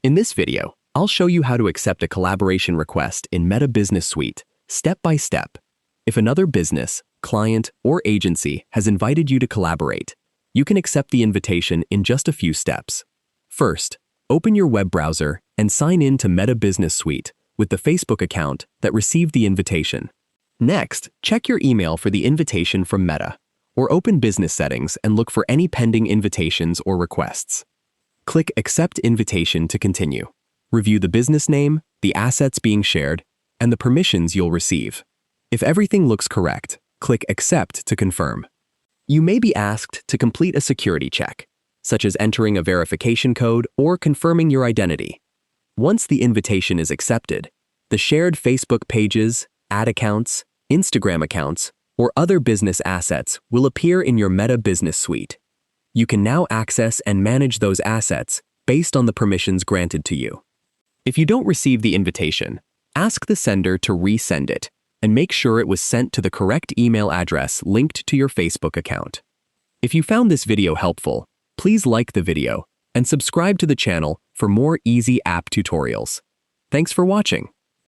In this video, I'll show you how to accept a collaboration request in Meta Business Suite, step by step. If another business, client, or agency has invited you to collaborate, you can accept the invitation in just a few steps. First, open your web browser and sign in to Meta Business Suite with the Facebook account that received the invitation. Next, check your email for the invitation from Meta, or open Business Settings and look for any pending invitations or requests. Click Accept Invitation to continue. Review the business name, the assets being shared, and the permissions you'll receive. If everything looks correct, click Accept to confirm. You may be asked to complete a security check, such as entering a verification code or confirming your identity. Once the invitation is accepted, the shared Facebook pages, ad accounts, Instagram accounts, or other business assets will appear in your Meta Business Suite. You can now access and manage those assets based on the permissions granted to you. If you don't receive the invitation, ask the sender to resend it and make sure it was sent to the correct email address linked to your Facebook account. If you found this video helpful, please like the video and subscribe to the channel for more easy app tutorials. Thanks for watching.